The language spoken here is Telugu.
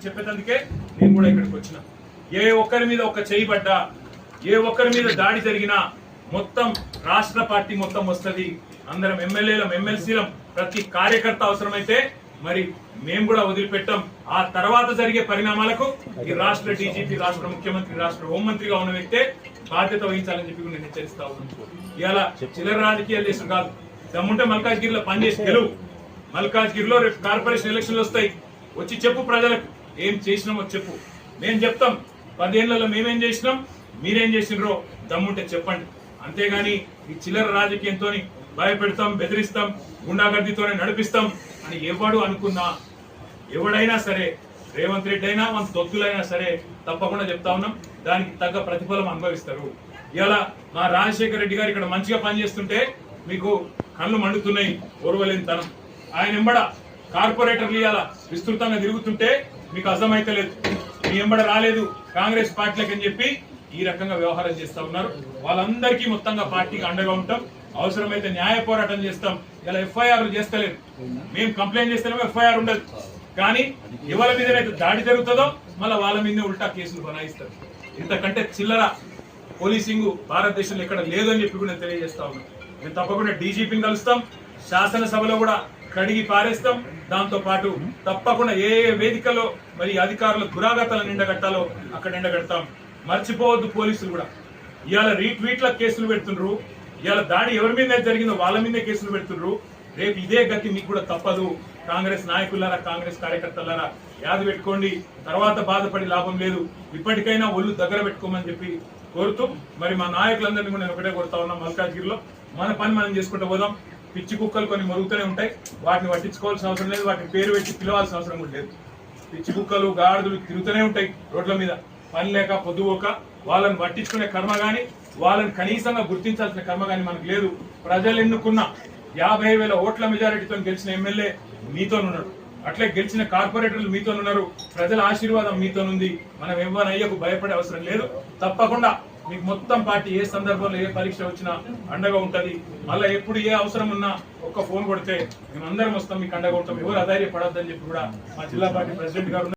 చెప్పేందుకే నేను కూడా ఇక్కడికి వచ్చిన. ఏ ఒక్కరి మీద ఒక చేయి పడ్డా, ఏ ఒక్కరి మీద దాడి జరిగినా మొత్తం రాష్ట్ర పార్టీ మొత్తం వస్తుంది. అందరం ఎమ్మెల్యేలం, ఎమ్మెల్సీలం, ప్రతి కార్యకర్త అవసరమైతే మరి మేము కూడా వదిలిపెట్టాం. ఆ తర్వాత జరిగే పరిణామాలకు ఈ రాష్ట్ర డీజీపీ, రాష్ట్ర ముఖ్యమంత్రి, రాష్ట్ర హోంమంత్రిగా ఉన్న వ్యక్తే బాధ్యత వహించాలని చెప్పి నేను హెచ్చరిస్తా ఉన్నాను. ఇలా చిల్లర రాజకీయాలు చేసిన కాదు. దమ్ముంటే మల్కాజ్గిరిలో పనిచేసి గెలువు. మల్కాజ్గిరిలో రేపు కార్పొరేషన్ ఎలక్షన్లు వస్తాయి, వచ్చి చెప్పు ప్రజలకు ఏం చేసినామో చెప్పు. మేము చెప్తాం 10 ఏళ్లలో మేమేం చేసినాం, మీరేం చేసినారో దమ్ముంటే చెప్పండి. అంతేగాని ఈ చిల్లర రాజకీయంతో భయపెడతాం, బెదిరిస్తాం, గుండాగర్దితోనే నడిపిస్తాం అని ఎవడు అనుకున్నా, ఎవడైనా సరే, రేవంత్ రెడ్డి అయినా మన దొత్తులైనా సరే తప్పకుండా చెప్తా ఉన్నాం, దానికి తగ్గ ప్రతిఫలం అనుభవిస్తారు. ఇలా మా రాజశేఖర రెడ్డి గారు ఇక్కడ మంచిగా పనిచేస్తుంటే మీకు కళ్ళు మండుతున్నాయి, ఓర్వలేని తనం. ఆయన ఎంబడ కార్పొరేటర్లు ఇలా విస్తృతంగా తిరుగుతుంటే మీకు అర్థమైతే లేదు. మీ ఎంబడ రాలేదు కాంగ్రెస్ పార్టీలకు అని చెప్పి ఈ రకంగా వ్యవహారం చేస్తా ఉన్నారు. వాళ్ళందరికీ మొత్తంగా పార్టీకి అండగా ఉంటాం, అవసరమైతే న్యాయ పోరాటం చేస్తాం. ఇలా ఎఫ్ఐఆర్లు చేస్తలేదు, మేము కంప్లైంట్ చేస్తేనేమో ఎఫ్ఐఆర్ ఉండదు. కానీ ఎవరి మీదనైతే దాడి జరుగుతుందో మళ్ళీ వాళ్ళ మీదనే ఉల్టా కేసులు బనాయిస్తారు. ఇంతకంటే చిల్లర పోలీసింగ్ భారతదేశంలో ఎక్కడ లేదని చెప్పి కూడా తెలియజేస్తా ఉన్నాం. మేము తప్పకుండా డీజీపీని కలుస్తాం, శాసనసభలో కూడా కడిగి పారేస్తాం. దాంతో పాటు తప్పకుండా ఏ వేదికలో మరి అధికారుల దురాగతాలను ఎండగట్టాలో అక్కడ ఎండగడతాం. మర్చిపోవద్దు, పోలీసులు కూడా ఇవాళ రీట్వీట్ల కేసులు పెడుతుండ్రు. ఇవాళ దాడి ఎవరి మీద జరిగిందో వాళ్ళ మీదే కేసులు పెడుతుండ్రు. రేపు ఇదే గతి మీకు కూడా తప్పదు. కాంగ్రెస్ నాయకులారా, కాంగ్రెస్ కార్యకర్తలారా యాది పెట్టుకోండి. తర్వాత బాధపడి లాభం లేదు. ఇప్పటికైనా ఒళ్ళు దగ్గర పెట్టుకోమని చెప్పి కోరుతూ మరి మా నాయకులందరినీ కూడా నేను ఒకటే కోరుతా ఉన్నాం. మల్కాజ్గిరిలో మన పని మనం చేసుకుంటూ పోదాం. పిచ్చి కుక్కలు కొన్ని మరుగుతూనే ఉంటాయి, వాటిని పట్టించుకోవాల్సిన అవసరం లేదు, వాటిని పేరు పెట్టి పిలవాల్సిన అవసరం కూడా లేదు. పిచ్చి కుక్కలు, గాడిదలు తిరుగుతూనే ఉంటాయి రోడ్ల మీద, పని లేక పొద్దుపోక. వాళ్ళని పట్టించుకునే కర్మ గాని, వాళ్ళని కనీసంగా గుర్తించాల్సిన కర్మ గాని మనకు లేదు. ప్రజలు ఎన్నుకున్న 50,000 ఓట్ల మెజారిటీతో గెలిచిన ఎమ్మెల్యే మీతోనున్నాడు, అట్లే గెలిచిన కార్పొరేటర్లు మీతోనున్నారు. ప్రజల ఆశీర్వాదం మీతోనుంది. మనం ఎవరయ్యకు భయపడే అవసరం లేదు. తప్పకుండా మీకు మొత్తం పార్టీ ఏ సందర్భంలో ఏ పరీక్ష వచ్చినా అండగా ఉంటది. మళ్ళీ ఎప్పుడు ఏ అవసరం ఉన్నా ఒక్క ఫోన్ కొడితే మేము అందరం వస్తాం, మీకు అండగా ఉంటాం. ఎవరు అధైర్యపడొద్దని చెప్పి కూడా మా జిల్లా పార్టీ ప్రెసిడెంట్ గారు